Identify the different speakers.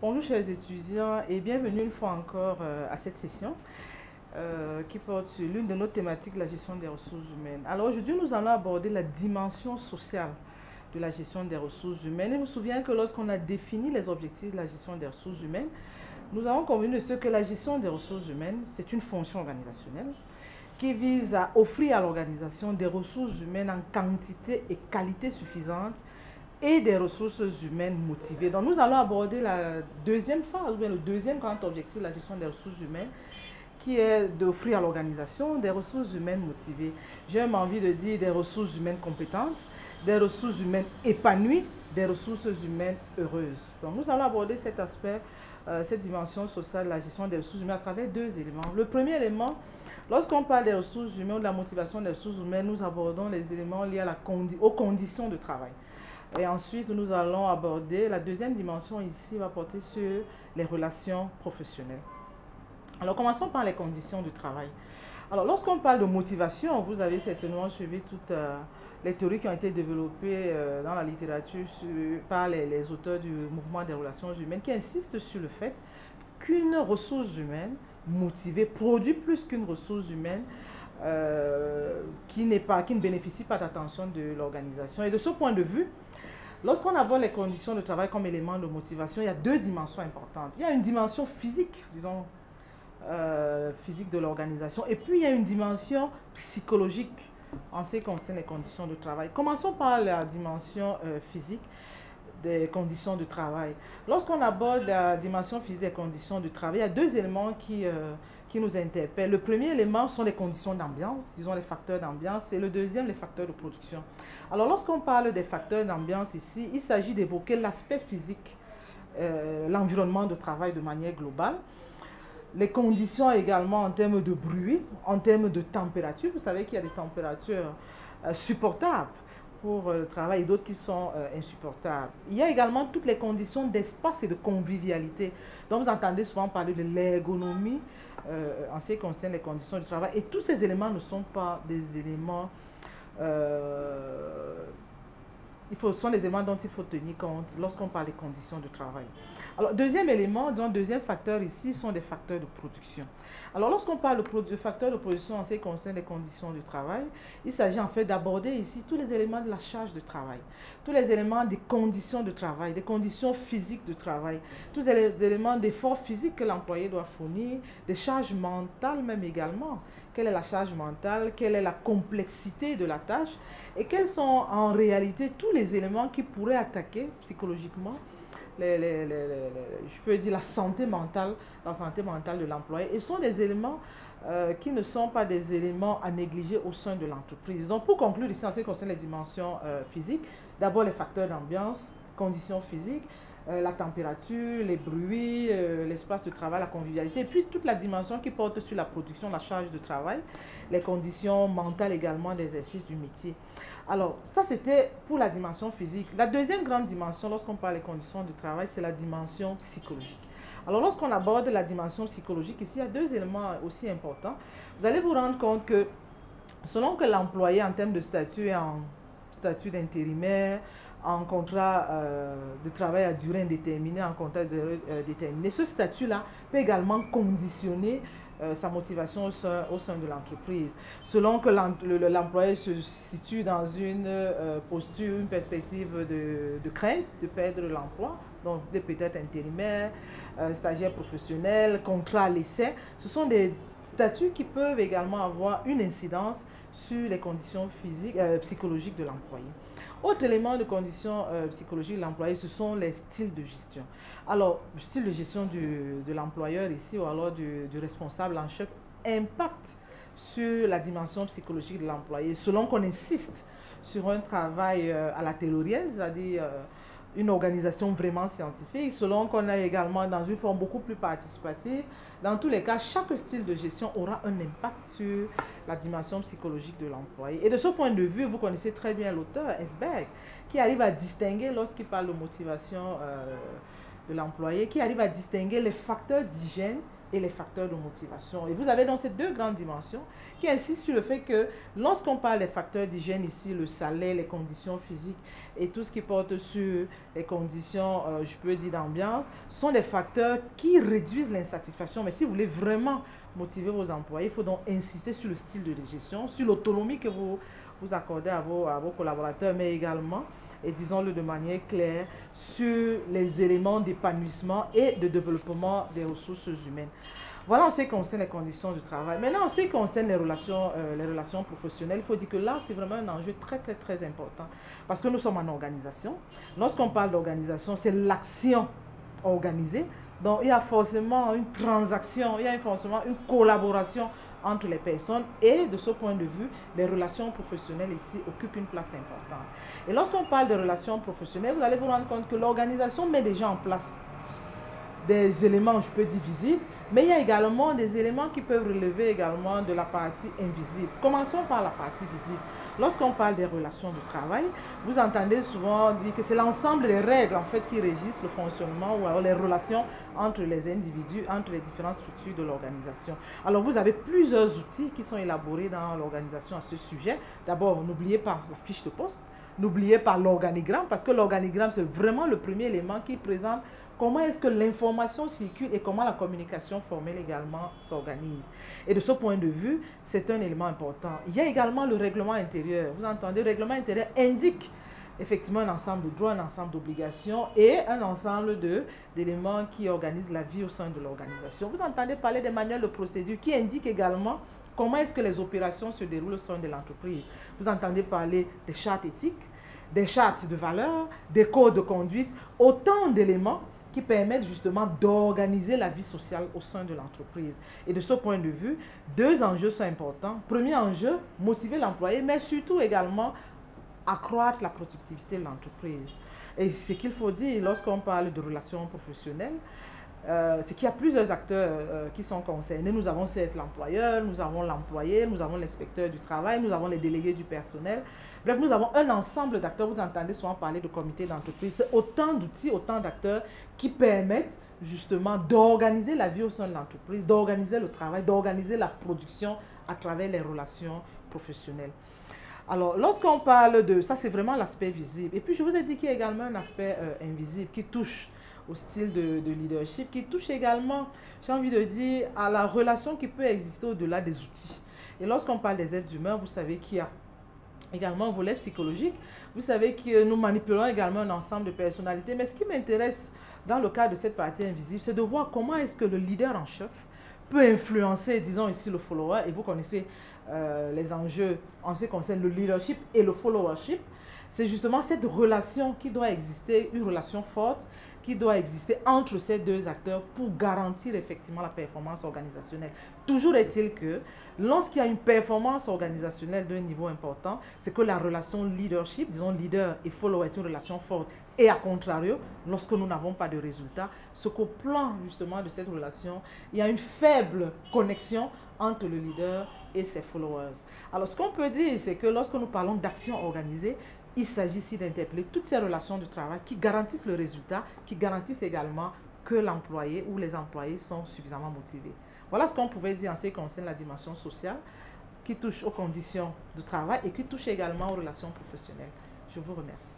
Speaker 1: Bonjour chers étudiants et bienvenue une fois encore à cette session qui porte sur l'une de nos thématiques, la gestion des ressources humaines. Alors aujourd'hui nous allons aborder la dimension sociale de la gestion des ressources humaines. Et je me souviens que lorsqu'on a défini les objectifs de la gestion des ressources humaines, nous avons convenu de ce que la gestion des ressources humaines, c'est une fonction organisationnelle qui vise à offrir à l'organisation des ressources humaines en quantité et qualité suffisantes et des ressources humaines motivées. Donc nous allons aborder la deuxième phase, ou bien le deuxième grand objectif de la gestion des ressources humaines, qui est d'offrir à l'organisation des ressources humaines motivées. J'ai même envie de dire des ressources humaines compétentes, des ressources humaines épanouies, des ressources humaines heureuses. Donc nous allons aborder cet aspect, cette dimension sociale de la gestion des ressources humaines à travers deux éléments. Le premier élément, lorsqu'on parle des ressources humaines ou de la motivation des ressources humaines, nous abordons les éléments liés à aux conditions de travail. Et ensuite, nous allons aborder la deuxième dimension ici, va porter sur les relations professionnelles. Alors, commençons par les conditions de travail. Alors, lorsqu'on parle de motivation, vous avez certainement suivi toutes les théories qui ont été développées dans la littérature par les auteurs du mouvement des relations humaines qui insistent sur le fait qu'une ressource humaine motivée produit plus qu'une ressource humaine qui ne bénéficie pas d'attention de l'organisation. Et de ce point de vue, lorsqu'on aborde les conditions de travail comme élément de motivation, il y a deux dimensions importantes. Il y a une dimension physique, disons, physique de l'organisation, et puis il y a une dimension psychologique en ce qui concerne les conditions de travail. Commençons par la dimension physique des conditions de travail. Lorsqu'on aborde la dimension physique des conditions de travail, il y a deux éléments qui nous interpellent. Le premier élément sont les conditions d'ambiance, disons les facteurs d'ambiance, et le deuxième, les facteurs de production. Alors lorsqu'on parle des facteurs d'ambiance ici, il s'agit d'évoquer l'aspect physique, l'environnement de travail de manière globale, les conditions également en termes de bruit, en termes de température. Vous savez qu'il y a des températures supportables pour le travail et d'autres qui sont insupportables. Il y a également toutes les conditions d'espace et de convivialité. Donc vous entendez souvent parler de l'ergonomie en ce qui concerne les conditions du travail. Et tous ces éléments ne sont pas des éléments... ce sont des éléments dont il faut tenir compte lorsqu'on parle des conditions de travail. Alors, deuxième élément, disons, deuxième facteur ici, sont des facteurs de production. Alors, lorsqu'on parle de facteurs de production en ce qui concerne les conditions de travail, il s'agit en fait d'aborder ici tous les éléments de la charge de travail, tous les éléments des conditions de travail, des conditions physiques de travail, tous les éléments d'effort physique que l'employé doit fournir, des charges mentales même également. Quelle est la charge mentale, quelle est la complexité de la tâche et quels sont en réalité tous les éléments qui pourraient attaquer psychologiquement je peux dire la santé mentale de l'employé. Et ce sont des éléments qui ne sont pas des éléments à négliger au sein de l'entreprise. Donc pour conclure ici en ce qui concerne les dimensions physiques, d'abord les facteurs d'ambiance, conditions physiques, la température, les bruits, l'espace de travail, la convivialité, et puis toute la dimension qui porte sur la production, la charge de travail, les conditions mentales également d'exercice du métier. Alors, ça c'était pour la dimension physique. La deuxième grande dimension, lorsqu'on parle des conditions de travail, c'est la dimension psychologique. Alors, lorsqu'on aborde la dimension psychologique, ici, il y a deux éléments aussi importants. Vous allez vous rendre compte que selon que l'employé en termes de statut est en statut d'intérimaire, en contrat de travail à durée indéterminée, en contrat de durée déterminée, ce statut-là peut également conditionner sa motivation au sein de l'entreprise. Selon que l'employé se situe dans une posture, une perspective de crainte de perdre l'emploi, donc peut-être intérimaire, stagiaire professionnel, contrat à l'essai, ce sont des statuts qui peuvent également avoir une incidence sur les conditions psychologiques de l'employé. Autre élément de conditions psychologiques de l'employé, ce sont les styles de gestion. Alors, le style de gestion de l'employeur ici ou alors du responsable en chef impacte sur la dimension psychologique de l'employé. Selon qu'on insiste sur un travail à la taylorienne, c'est-à-dire une organisation vraiment scientifique, selon qu'on est également dans une forme beaucoup plus participative, dans tous les cas, chaque style de gestion aura un impact sur la dimension psychologique de l'employé. Et de ce point de vue, vous connaissez très bien l'auteur, Esberg, qui arrive à distinguer lorsqu'il parle de motivation de l'employé, qui arrive à distinguer les facteurs d'hygiène et les facteurs de motivation. Et vous avez donc ces deux grandes dimensions qui insistent sur le fait que lorsqu'on parle des facteurs d'hygiène ici, le salaire, les conditions physiques et tout ce qui porte sur les conditions, je peux dire d'ambiance, sont des facteurs qui réduisent l'insatisfaction. Mais si vous voulez vraiment motiver vos employés, il faut donc insister sur le style de gestion, sur l'autonomie que vous accordez à vos collaborateurs, mais également, et disons-le de manière claire, sur les éléments d'épanouissement et de développement des ressources humaines. Voilà en ce qui concerne les conditions du travail. Maintenant, en ce qui concerne les relations professionnelles, il faut dire que là, c'est vraiment un enjeu très, très, très important. Parce que nous sommes en organisation. Lorsqu'on parle d'organisation, c'est l'action organisée. Donc, il y a forcément une transaction, il y a forcément une collaboration entre les personnes et de ce point de vue, les relations professionnelles ici occupent une place importante. Et lorsqu'on parle de relations professionnelles, vous allez vous rendre compte que l'organisation met déjà en place des éléments, je peux dire visibles, mais il y a également des éléments qui peuvent relever également de la partie invisible. Commençons par la partie visible. Lorsqu'on parle des relations de travail, vous entendez souvent dire que c'est l'ensemble des règles en fait qui régissent le fonctionnement ou alors les relations entre les individus, entre les différentes structures de l'organisation. Alors vous avez plusieurs outils qui sont élaborés dans l'organisation à ce sujet. D'abord, n'oubliez pas la fiche de poste, n'oubliez pas l'organigramme, parce que l'organigramme c'est vraiment le premier élément qui présente comment est-ce que l'information circule et comment la communication formelle également s'organise. Et de ce point de vue, c'est un élément important. Il y a également le règlement intérieur. Vous entendez, le règlement intérieur indique effectivement un ensemble de droits, un ensemble d'obligations et un ensemble d'éléments qui organisent la vie au sein de l'organisation. Vous entendez parler des manuels de procédure qui indiquent également comment est-ce que les opérations se déroulent au sein de l'entreprise. Vous entendez parler des chartes éthiques, des chartes de valeurs, des codes de conduite, autant d'éléments qui permettent justement d'organiser la vie sociale au sein de l'entreprise. Et de ce point de vue, deux enjeux sont importants. Premier enjeu, motiver l'employé, mais surtout également accroître la productivité de l'entreprise. Et ce qu'il faut dire lorsqu'on parle de relations professionnelles, c'est qu'il y a plusieurs acteurs qui sont concernés. Nous avons certes l'employeur, nous avons l'employé, nous avons l'inspecteur du travail, nous avons les délégués du personnel. Bref, nous avons un ensemble d'acteurs. Vous entendez souvent parler de comité d'entreprise. C'est autant d'outils, autant d'acteurs qui permettent justement d'organiser la vie au sein de l'entreprise, d'organiser le travail, d'organiser la production à travers les relations professionnelles. Alors, lorsqu'on parle de ça, c'est vraiment l'aspect visible. Et puis, je vous ai dit qu'il y a également un aspect invisible qui touche au style de leadership, qui touche également, j'ai envie de dire, à la relation qui peut exister au-delà des outils. Et lorsqu'on parle des êtres humains, vous savez qu'il y a également un volet psychologique. Vous savez que nous manipulons également un ensemble de personnalités. Mais ce qui m'intéresse dans le cas de cette partie invisible, c'est de voir comment est-ce que le leader en chef peut influencer, disons ici, le follower. Et vous connaissez les enjeux en ce qui concerne le leadership et le followership. C'est justement cette relation qui doit exister, une relation forte, qui doit exister entre ces deux acteurs pour garantir effectivement la performance organisationnelle. Toujours est-il que lorsqu'il y a une performance organisationnelle d'un niveau important, c'est que la relation leadership, disons leader et follower est une relation forte. Et à contrario, lorsque nous n'avons pas de résultats, ce qu'au plan justement de cette relation, il y a une faible connexion entre le leader et ses followers. Alors ce qu'on peut dire, c'est que lorsque nous parlons d'action organisée, il s'agit ici d'interpeller toutes ces relations de travail qui garantissent le résultat, qui garantissent également que l'employé ou les employés sont suffisamment motivés. Voilà ce qu'on pouvait dire en ce qui concerne la dimension sociale, qui touche aux conditions de travail et qui touche également aux relations professionnelles. Je vous remercie.